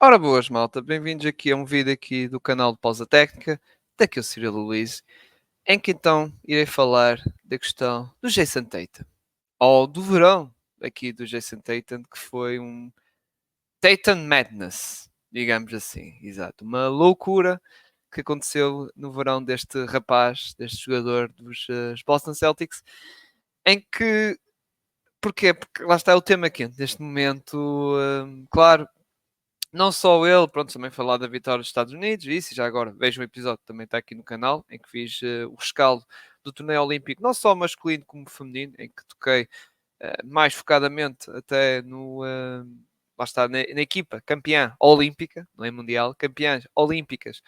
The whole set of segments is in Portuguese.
Ora boas, malta, bem-vindos aqui a um vídeo aqui do canal de Pausa Técnica, daqui é o Cirilo Luís, em que então irei falar da questão do Jason Tatum, ou do verão aqui do Jason Tatum, que foi um Tatum Madness, digamos assim, exato, uma loucura que aconteceu no verão deste rapaz, deste jogador dos Boston Celtics, em que, porquê? Porque lá está o tema quente neste momento, claro, não só ele, pronto, também falar da vitória dos Estados Unidos, isso, e já agora vejam o episódio também está aqui no canal, em que fiz o rescaldo do torneio olímpico, não só masculino como feminino, em que toquei mais focadamente até no, lá está, na equipa campeã olímpica, não é mundial, campeãs olímpicas,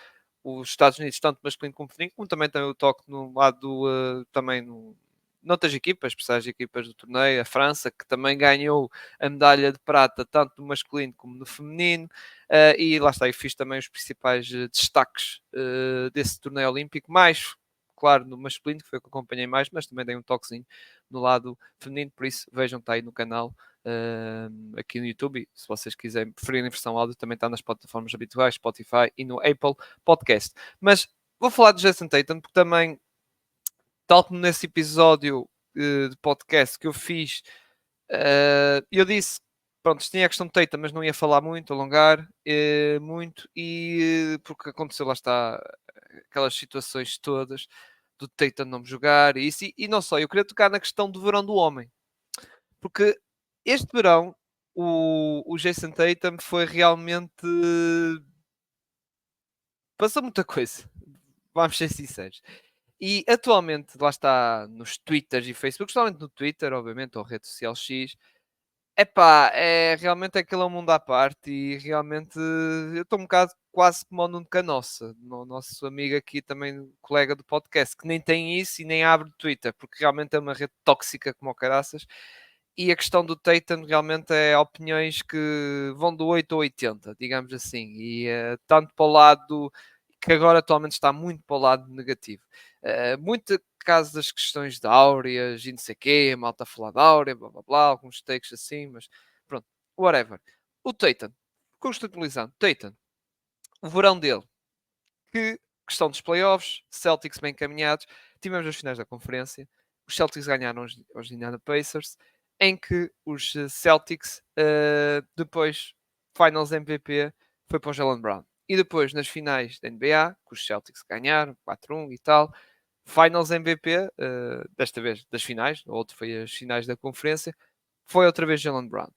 os Estados Unidos, tanto masculino como feminino, como também tem o toque no lado do, também no, noutras equipas, especiais equipas do torneio, a França, que também ganhou a medalha de prata, tanto no masculino como no feminino, e lá está, eu fiz também os principais destaques desse torneio olímpico, mais, claro, no masculino, que foi o que acompanhei mais, mas também dei um toquezinho no lado feminino, por isso vejam, está aí no canal, aqui no YouTube, se vocês quiserem preferirem versão áudio, também está nas plataformas habituais, Spotify e no Apple Podcast. Mas vou falar de Jason Tatum, porque também, tal como nesse episódio de podcast que eu fiz, eu disse, pronto, tinha a questão de Tatum, mas não ia falar muito, alongar muito, e porque aconteceu, lá está, aquelas situações todas do Tatum não jogar e isso, e não só, eu queria tocar na questão do verão do homem, porque este verão o Jason Tatum foi realmente. Passou muita coisa, vamos ser sinceros. E atualmente, lá está, nos Twitters e Facebook, especialmente no Twitter, obviamente, ou rede social X, epá, realmente aquilo é um mundo à parte e realmente eu estou um bocado quase como o Nuno Canossa, o nosso amigo aqui também, colega do podcast, que nem tem isso e nem abre o Twitter, porque realmente é uma rede tóxica como o caraças. E a questão do Tatum realmente é opiniões que vão do 8 ao 80, digamos assim, e tanto para o lado que agora atualmente está muito para o lado negativo. Muito caso das questões de áureas e não sei o quê, a malta a falar de áurea, blá blá blá, alguns takes assim, mas pronto, whatever. O Tatum, contextualizando, Tatum, o verão dele, que questão dos playoffs, Celtics bem encaminhados, tivemos as finais da conferência, os Celtics ganharam aos Indiana Pacers, em que os Celtics, depois, Finals MVP, foi para o Jalen Brown. E depois, nas finais da NBA, que os Celtics ganharam, 4-1 e tal, Finals MVP, desta vez das finais, o outro foi as finais da conferência, foi outra vez Jalen Brown.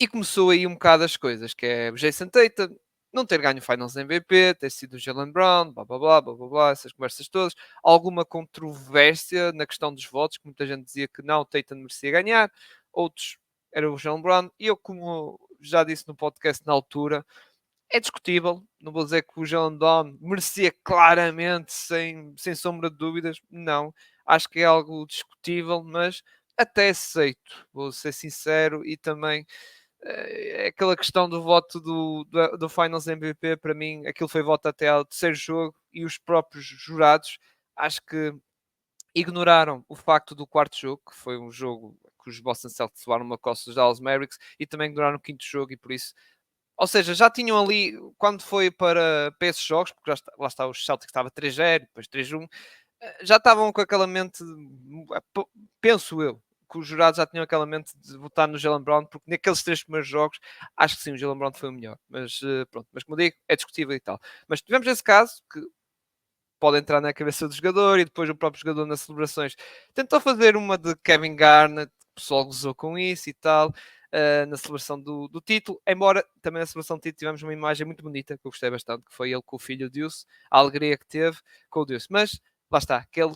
E começou aí um bocado as coisas, que é o Jason Tatum não ter ganho o Finals MVP, ter sido o Jalen Brown, blá blá blá blá blá blá, essas conversas todas. Alguma controvérsia na questão dos votos, que muita gente dizia que não, o Tatum merecia ganhar, outros era o Jalen Brown. E eu, como já disse no podcast na altura, é discutível. Não vou dizer que o Jalen Brown merecia claramente, sem sombra de dúvidas. Não. Acho que é algo discutível, mas até aceito. Vou ser sincero. E também aquela questão do voto do Finals MVP, para mim, aquilo foi voto até ao terceiro jogo. E os próprios jurados, acho que ignoraram o facto do quarto jogo, que foi um jogo que os Boston Celtics levaram uma costa dos Dallas Mavericks, e também ignoraram o quinto jogo, e por isso, ou seja, já tinham ali, quando foi para esses jogos, porque lá está os Celtics estava 3-0, depois 3-1, já estavam com aquela mente, penso eu, que os jurados já tinham aquela mente de votar no Jalen Brown, porque naqueles três primeiros jogos, acho que sim, o Jalen Brown foi o melhor. Mas pronto, mas como digo, é discutível e tal. Mas tivemos esse caso, que pode entrar na cabeça do jogador, e depois o próprio jogador nas celebrações tentou fazer uma de Kevin Garnett, o pessoal gozou com isso e tal, na celebração do título, embora também na celebração do título tivemos uma imagem muito bonita, que eu gostei bastante, que foi ele com o filho Deuce, a alegria que teve com o Deuce, mas lá está, aquele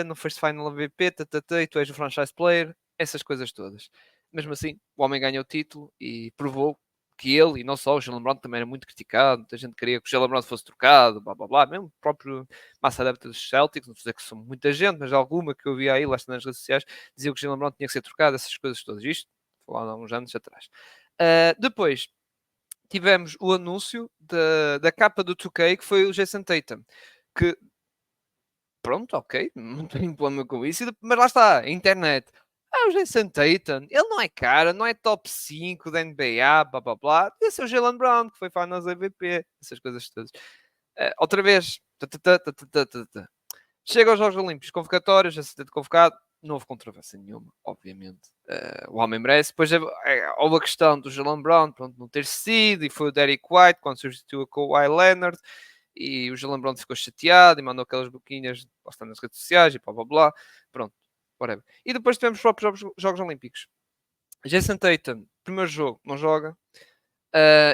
não foste final MVP, e tu és o franchise player, essas coisas todas. Mesmo assim, o homem ganhou o título e provou que ele, e não só, o Jalen Brown também era muito criticado, muita gente queria que o Jalen Brown fosse trocado, blá blá blá, mesmo o próprio massa adepta dos Celtics, não vou dizer que são muita gente, mas alguma que eu vi aí, lá nas redes sociais, dizia que o Jalen Brown tinha que ser trocado, essas coisas todas, isto, falando há uns anos atrás. Depois, tivemos o anúncio da capa do 2K, que foi o Jason Tatum, que, pronto, ok, não tenho problema com isso, mas lá está, a internet. o Jason Tatum, ele não é cara, não é top 5 da NBA, blá blá blá. Devia ser o Jalen Brown, que foi Finals MVP, essas coisas todas. Outra vez, chega aos Jogos Olímpicos, convocatórios, já se ter convocado, não houve controvérsia nenhuma, obviamente. O homem merece. Depois houve a questão do Jalen Brown, pronto, não ter sido, e foi o Derek White, quando substituiu a Kawhi Leonard, e o Jalen Brown ficou chateado e mandou aquelas boquinhas bastante nas redes sociais e blá blá blá. Pronto, whatever. E depois tivemos os próprios Jogos Olímpicos. Jason Tatum, primeiro jogo, não joga.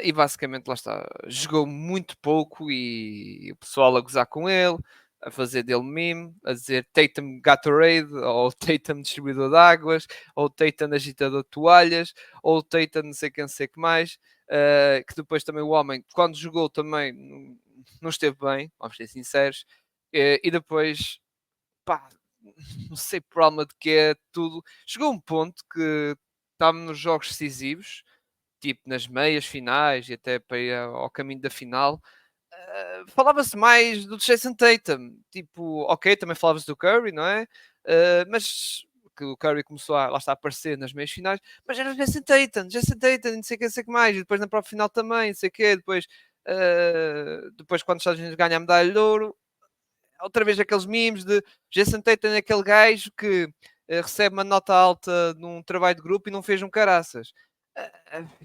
E basicamente lá está, jogou muito pouco e o pessoal a gozar com ele, a fazer dele meme, a dizer Tatum Gatorade, ou Tatum distribuidor de águas, ou Tatum agitador de toalhas, ou Tatum não sei quem, não sei o que mais. Que depois também o homem, quando jogou também, não esteve bem, vamos ser sinceros. E depois, pá, não sei por alma de que é tudo. Chegou um ponto que estava nos jogos decisivos, tipo nas meias finais e até para ir ao caminho da final, falava-se mais do Jason Tatum. Tipo, ok, também falava-se do Curry, não é? Mas que o Curry começou a, lá está, a aparecer nas meias finais, mas era o Jason Tatum, não sei o que, não sei o que mais, e depois na própria final também, não sei o que, depois quando os Estados Unidos ganham a medalha de ouro, outra vez aqueles memes de Jason Tatum é aquele gajo que recebe uma nota alta num trabalho de grupo e não fez um caraças.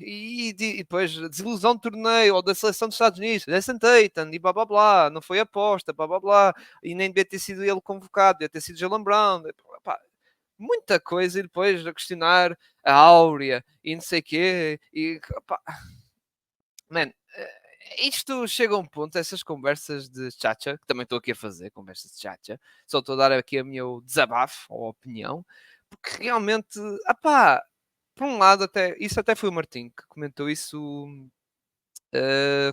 E depois desilusão do torneio ou da seleção dos Estados Unidos, Jason Tatum e blá blá blá, não foi aposta, blá blá blá, e nem devia ter sido ele convocado, devia ter sido Jalen Brown. Pá, muita coisa e depois a questionar a Áurea e não sei o quê. E pá, man, isto chega a um ponto, essas conversas de chacha, que também estou aqui a fazer, conversas de chacha, só estou a dar aqui o meu desabafo ou opinião, porque realmente, por um lado, isso até foi o Martim que comentou isso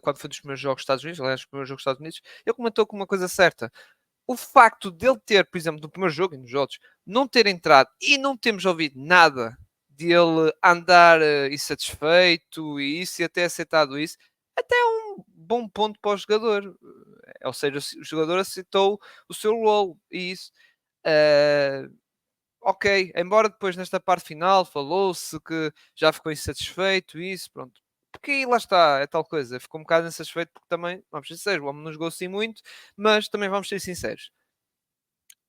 quando foi dos primeiros jogos dos Estados Unidos, aliás, dos primeiros jogos dos Estados Unidos, ele comentou com uma coisa certa. O facto dele ter, por exemplo, no primeiro jogo e nos outros, não ter entrado e não termos ouvido nada dele andar insatisfeito e isso e até aceitado isso, até é um bom ponto para o jogador. Ou seja, o jogador aceitou o seu role e isso. eh, ok, embora depois nesta parte final falou-se que já ficou insatisfeito e isso, pronto. Porque aí lá está, é tal coisa, ficou um bocado insatisfeito porque também, vamos ser sinceros, o homem não jogou assim muito, mas também vamos ser sinceros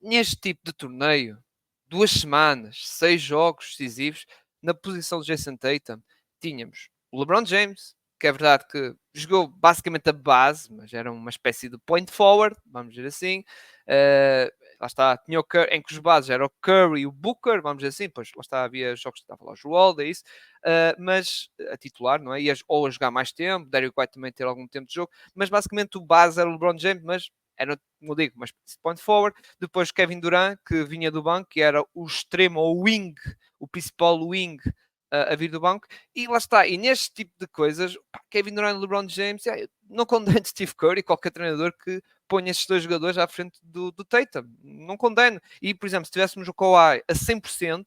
neste tipo de torneio, 2 semanas, 6 jogos decisivos, na posição de Jason Tatum, tínhamos o LeBron James, que é verdade que jogou basicamente a base, mas era uma espécie de point forward, vamos dizer assim. Lá está, tinha o Curry, em que os bases eram o Curry e o Booker, vamos dizer assim, pois lá está, havia jogos que estava lá o Joel, é isso, mas a titular, não é? Ou a jogar mais tempo, Derrick White também ter algum tempo de jogo, mas basicamente o base era o LeBron James, mas era, como digo, uma point forward. Depois Kevin Durant, que vinha do banco, que era o extremo, ou wing, o principal wing a vir do banco. E lá está. E neste tipo de coisas, Kevin Durant e LeBron James, não condeno Steve Curry, qualquer treinador que ponha estes dois jogadores à frente do Tatum. Não condeno. E, por exemplo, se tivéssemos o Kawhi a 100%,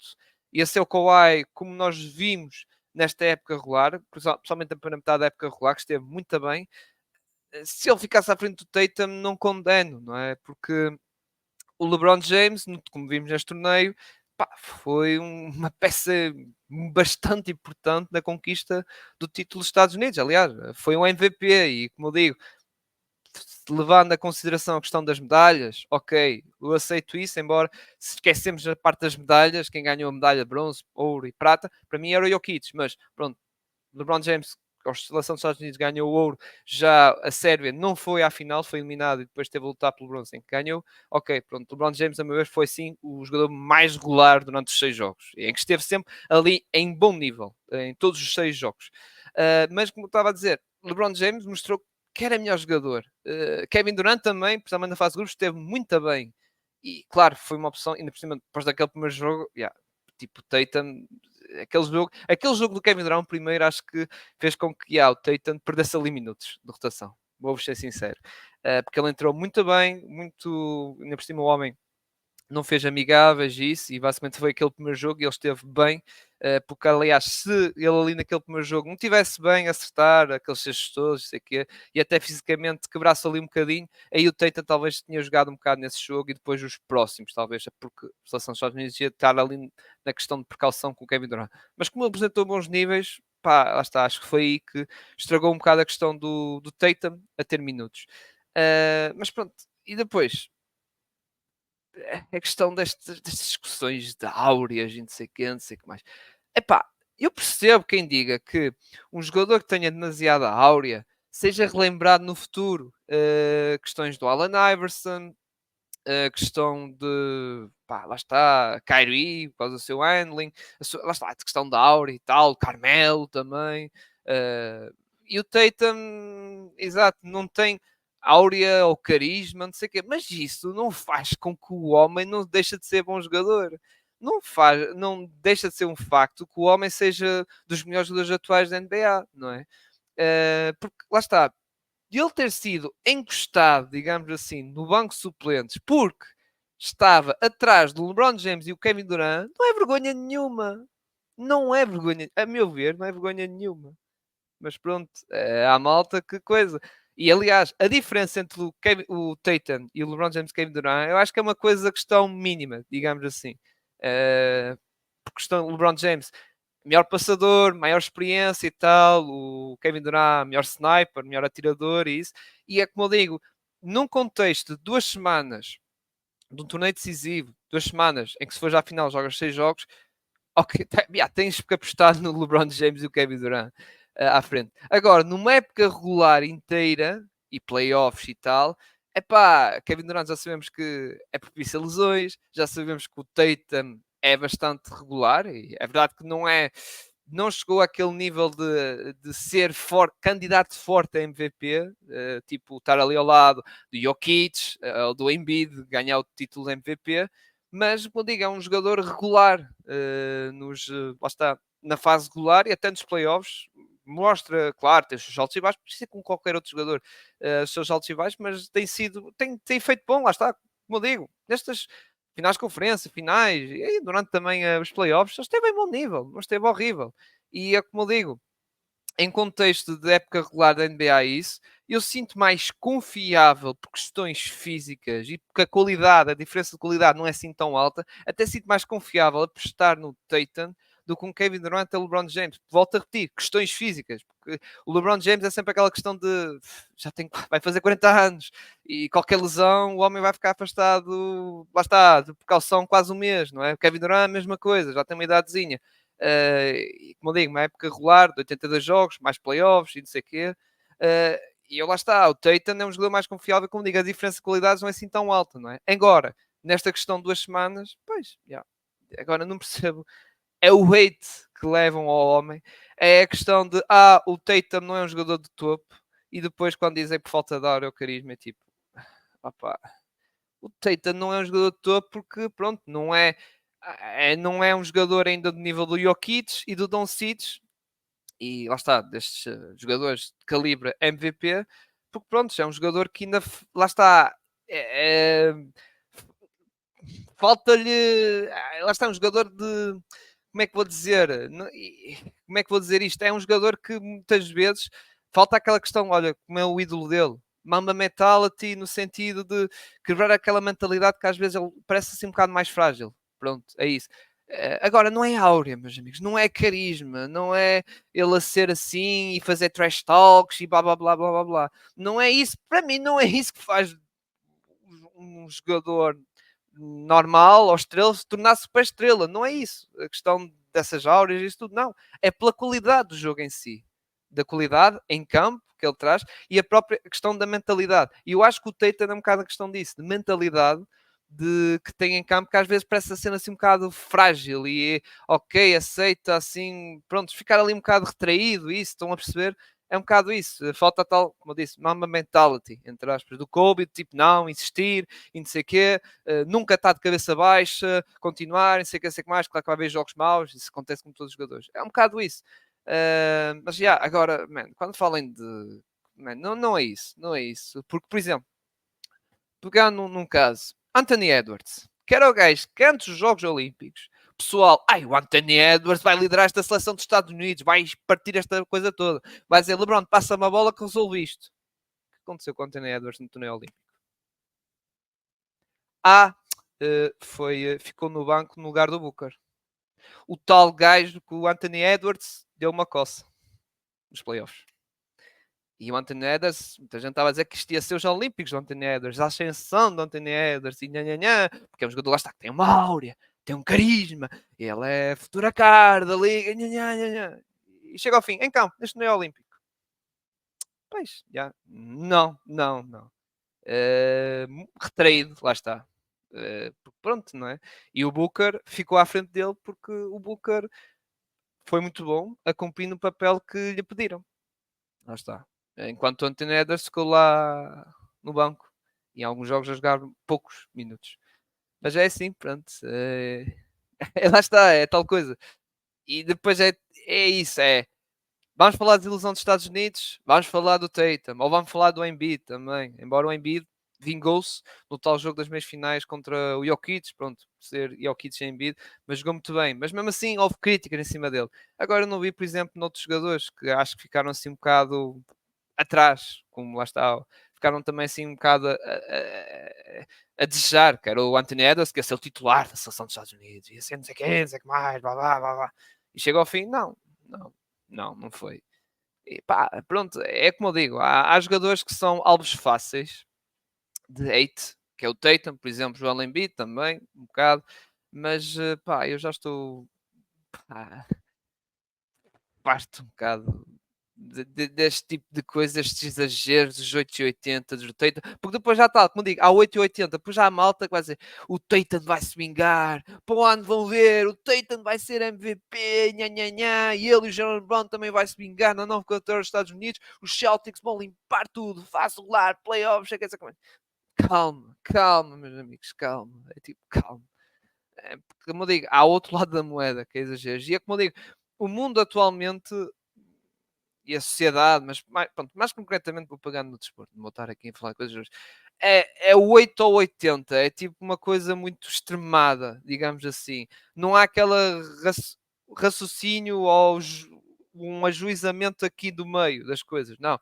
ia ser o Kawhi como nós vimos nesta época regular, principalmente na primeira metade da época regular, que esteve muito bem. Se ele ficasse à frente do Tatum, não condeno, não é? Porque o LeBron James, como vimos neste torneio, foi uma peça bastante importante na conquista do título dos Estados Unidos. Aliás, foi um MVP e, como eu digo, levando a consideração a questão das medalhas, ok, eu aceito isso, embora se esquecemos a parte das medalhas, quem ganhou a medalha de bronze, ouro e prata, para mim era o Jokic, mas pronto, LeBron James, a seleção dos Estados Unidos ganhou o ouro, já a Sérvia não foi à final, foi eliminado e depois teve a lutar pelo bronze em que ganhou. Ok, pronto, LeBron James, a meu ver, foi sim o jogador mais regular durante os 6 jogos, em que esteve sempre ali em bom nível, em todos os 6 jogos. Mas como eu estava a dizer, LeBron James mostrou que era melhor jogador. Kevin Durant também, principalmente na fase de grupos, esteve muito bem. E claro, foi uma opção, ainda por cima, depois daquele primeiro jogo, tipo Tatum, aquele jogo do Kevin Durant primeiro acho que fez com que o Tatum perdesse ali minutos de rotação. Vou ser sincero. Porque ele entrou muito bem, muito. Ainda por cima, o homem não fez amigáveis isso, e basicamente foi aquele primeiro jogo e ele esteve bem, porque aliás, se ele ali naquele primeiro jogo não tivesse bem a acertar, aqueles cestos todos, sei quê, e até fisicamente quebrasse ali um bocadinho, aí o Tatum talvez tinha jogado um bocado nesse jogo e depois os próximos, talvez, porque a seleção dos Estados Unidos ia estar ali na questão de precaução com o Kevin Durant. Mas como ele apresentou bons níveis, pá, lá está, acho que foi aí que estragou um bocado a questão do Tatum a ter minutos. Mas pronto, e depois, a questão destas discussões de áureas e não sei o quê, não sei o que mais. Epá, eu percebo quem diga que um jogador que tenha demasiada áurea seja relembrado no futuro. Questões do Allen Iverson, a questão de, pá, lá está, Kyrie, por causa do seu handling, lá está, a questão da áurea e tal, Carmelo também, uh, e o Tatum, exato, não tem áurea ou carisma, não sei o quê, mas isso não faz com que o homem não deixe de ser bom jogador. Não faz, não deixa de ser um facto que o homem seja dos melhores jogadores atuais da NBA, não é? Porque lá está, de ele ter sido encostado, digamos assim, no banco de suplentes porque estava atrás do LeBron James e o Kevin Durant, não é vergonha nenhuma. Não é vergonha, a meu ver, não é vergonha nenhuma. Mas pronto, há malta que coisa. E aliás, a diferença entre o Tatum e o LeBron James e o Kevin Durant, eu acho que é uma coisa, questão mínima, digamos assim. Por questão LeBron James, melhor passador, maior experiência e tal, o Kevin Durant, melhor sniper, melhor atirador e isso. E é como eu digo, num contexto de 2 semanas, de um torneio decisivo, 2 semanas, em que se for já à final jogas 6 jogos, ok, tens que apostar no LeBron James e o Kevin Durant à frente. Agora, numa época regular inteira, e playoffs e tal, é pá, Kevin Durant já sabemos que é propício a lesões, já sabemos que o Tatum é bastante regular, e é verdade que não chegou àquele nível de ser candidato forte a MVP, tipo estar ali ao lado do Jokic ou do Embiid, ganhar o título de MVP, mas, como digo, é um jogador regular lá está, na fase regular e até nos playoffs. Mostra, claro, tem os seus altos e baixos, precisa com qualquer outro jogador, os seus altos e baixos, mas tem feito bom, lá está, como eu digo, nestas finais de conferência, finais, e durante também os playoffs, ele esteve em bom nível, não esteve horrível. E é como eu digo, em contexto de época regular da NBA isso, eu sinto mais confiável por questões físicas e porque a diferença de qualidade não é assim tão alta, até sinto mais confiável a apostar no Tatum do que um Kevin Durant ou LeBron James. Volto a repetir, questões físicas, porque o LeBron James é sempre aquela questão de vai fazer 40 anos e qualquer lesão o homem vai ficar afastado, lá está, de precaução quase um mês, não é? O Kevin Durant, a mesma coisa, já tem uma idadezinha. Como eu digo, uma época regular de 82 jogos, mais playoffs e não sei o quê. Uh, e eu lá está, o Tatum é um jogador mais confiável, como digo, a diferença de qualidades não é assim tão alta, não é? Agora, nesta questão de 2 semanas, pois, yeah, agora não percebo. É o hate que levam ao homem, é a questão de, o Tatum não é um jogador de topo, e depois quando dizem por falta de aura ou carisma, é tipo, opá, o Tatum não é um jogador de topo porque, pronto, não é um jogador ainda do nível do Jokic e do Doncic, e lá está, destes jogadores de calibre MVP, porque pronto, é um jogador que ainda, lá está, é, é, falta-lhe, lá está, um jogador de, como é que vou dizer, como é que vou dizer isto? É um jogador que muitas vezes falta aquela questão, olha, como é o ídolo dele, Mamba Mentality, no sentido de quebrar aquela mentalidade que às vezes ele parece assim um bocado mais frágil. Pronto, é isso. Agora, não é áurea, meus amigos, não é carisma, não é ele a ser assim e fazer trash talks e blá blá blá blá blá blá. Não é isso, para mim, não é isso que faz um jogador normal ou estrela se tornar super estrela. Não é isso. A questão dessas áureas e isso tudo, não. É pela qualidade do jogo em si. Da qualidade em campo que ele traz e a própria questão da mentalidade. E eu acho que o Tatum é um bocado a questão disso, de mentalidade que tem em campo, que às vezes parece a cena assim um bocado frágil e ok, aceita assim, pronto, ficar ali um bocado retraído, isso, estão a perceber? É um bocado isso, falta tal, como eu disse, Mamba mentality, entre aspas, do Kobe, tipo, não, insistir, e não sei o quê, nunca está de cabeça baixa, continuar, não sei o que, sei que mais, claro que vai haver jogos maus, isso acontece com todos os jogadores. É um bocado isso. Mas já, agora, man, quando falem de. Man, não é isso, não é isso. Porque, por exemplo, pegar num caso, Anthony Edwards. que era o gajo que antes dos Jogos Olímpicos, pessoal, o Anthony Edwards vai liderar esta seleção dos Estados Unidos, vai partir esta coisa toda. Vai dizer, LeBron, passa-me a bola que resolve isto. O que aconteceu com o Anthony Edwards no torneio olímpico? Ficou no banco no lugar do Booker. O tal gajo que o Anthony Edwards deu uma coça nos playoffs. E o Anthony Edwards, muita gente estava a dizer que isto ia ser os Olímpicos do Anthony Edwards, a ascensão do Anthony Edwards, e nhanhanhã, porque é um jogador lá está, que tem uma áurea, tem um carisma, ele é a futura cara da liga, nhanhanha. E chega ao fim, em campo, neste torneio olímpico. Pois, já, não. Retraído, lá está. Pronto, não é? E o Booker ficou à frente dele porque o Booker foi muito bom a cumprir no papel que lhe pediram. Lá está. Enquanto o Anthony Edwards ficou lá no banco. E em alguns jogos a jogar poucos minutos. Mas é assim, pronto. Lá está, é tal coisa. E depois é isso, vamos falar de ilusão dos Estados Unidos, vamos falar do Tatum, ou vamos falar do Embiid também. Embora o Embiid vingou-se no tal jogo das meias finais contra o Jokic, pronto, por ser Jokic e Embiid, mas jogou muito bem. Mas mesmo assim houve críticas em cima dele. Agora eu não vi, por exemplo, noutros jogadores que acho que ficaram assim um bocado atrás, como lá está, ficaram também assim um bocado a desejar, que era o Anthony Edwards, que ia ser o titular da seleção dos Estados Unidos, ia ser não sei quem, não sei o que mais, blá blá blá blá. E chega ao fim, não foi. E pá, pronto, é como eu digo, há jogadores que são alvos fáceis de hate, que é o Tatum, por exemplo, o Embiid também, um bocado, mas pá, eu já estou pá, parto um bocado deste tipo de coisas, estes exageros dos 8 e 80 do Tatum, porque depois já está, como digo, há 8 e 80, depois já há malta que vai dizer o Tatum vai se vingar, para o ano vão ver, o Tatum vai ser MVP, nha, e ele e o Jalen Brown também vai se vingar na nova cantora dos Estados Unidos, os Celtics vão limpar tudo, fácil lá, playoffs, sei que é como é. Calma, meus amigos, calma, é tipo, calma. Porque, como eu digo, há outro lado da moeda, que é exageros, e é como eu digo, o mundo atualmente e a sociedade, mas pronto, mais concretamente vou pegando no desporto, não vou estar aqui a falar de coisas. É 8 ou 80, é tipo uma coisa muito extremada, digamos assim. Não há aquela raciocínio ou um ajuizamento aqui do meio das coisas, não.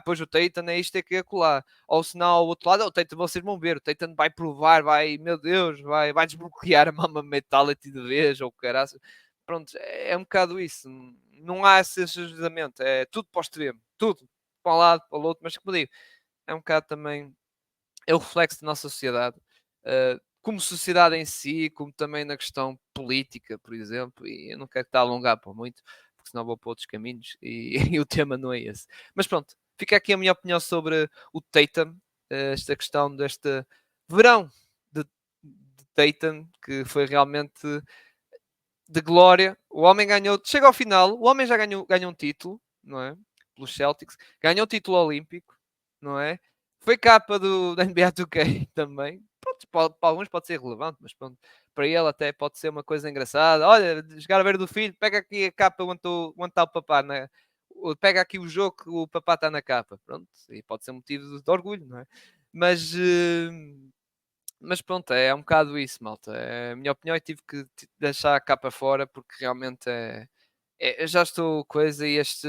Pois o Titan é isto, é que é colar. Ou se não, ao outro lado, o Titan, vocês vão ver, o Titan vai provar, meu Deus, vai desbloquear a Mama Metality de vez, ou caralho. Pronto, é um bocado isso. Não há esse ajustamento, é tudo para o extremo, tudo, para um lado, para o outro, mas como digo, é um bocado também, é o reflexo da nossa sociedade, como sociedade em si, como também na questão política, por exemplo, e eu não quero estar a alongar para muito, porque senão vou para outros caminhos e, e o tema não é esse. Mas pronto, fica aqui a minha opinião sobre o Tatum, esta questão deste verão de Tatum, que foi realmente de glória. O homem ganhou, chega ao final, o homem já ganhou um título, não é? Pelos Celtics, ganhou um título olímpico, não é? Foi capa da NBA 2K também. Pronto, para alguns pode ser relevante, mas pronto, para ele até pode ser uma coisa engraçada. Olha, jogar a ver do filho, pega aqui a capa onde está o papá, né? Pega aqui o jogo que o papá está na capa. Pronto, e pode ser motivo de orgulho, não é? Mas pronto, é um bocado isso, malta. A minha opinião, eu tive que deixar a capa fora porque realmente eu já estou coisa e este.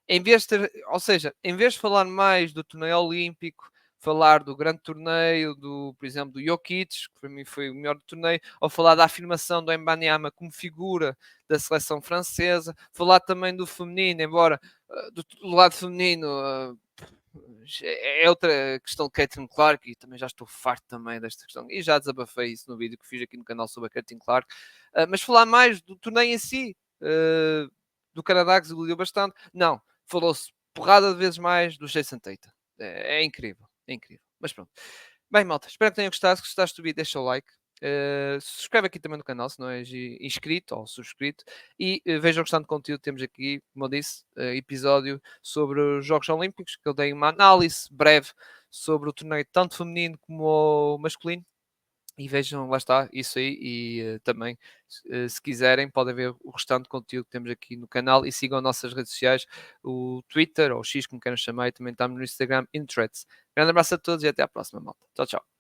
Em vez de ter, ou seja, em vez de falar mais do torneio olímpico, falar do grande torneio, por exemplo, do Jokic, que para mim foi o melhor do torneio, ou falar da afirmação do Mbanyama como figura da seleção francesa, falar também do feminino, embora do lado feminino é outra questão de Caitlin Clark e também já estou farto também desta questão e já desabafei isso no vídeo que fiz aqui no canal sobre a Caitlin Clark, mas falar mais do torneio em si, do Canadá que desiludiu bastante, não, falou-se porrada de vezes mais do Jason Tatum, é incrível, é incrível, mas pronto. Bem, malta, espero que tenham gostado. Se gostaste do vídeo, deixa o like. Subscreve aqui também no canal se não és inscrito ou subscrito. E vejam o restante conteúdo que temos aqui, como eu disse, episódio sobre os Jogos Olímpicos, que eu dei uma análise breve sobre o torneio tanto feminino como o masculino. E vejam, lá está, isso aí. E também, se quiserem, podem ver o restante conteúdo que temos aqui no canal e sigam nossas redes sociais, o Twitter ou o X, como queiram chamar, e também estamos no Instagram e no Threads. Grande abraço a todos e até à próxima, malta. Tchau, tchau.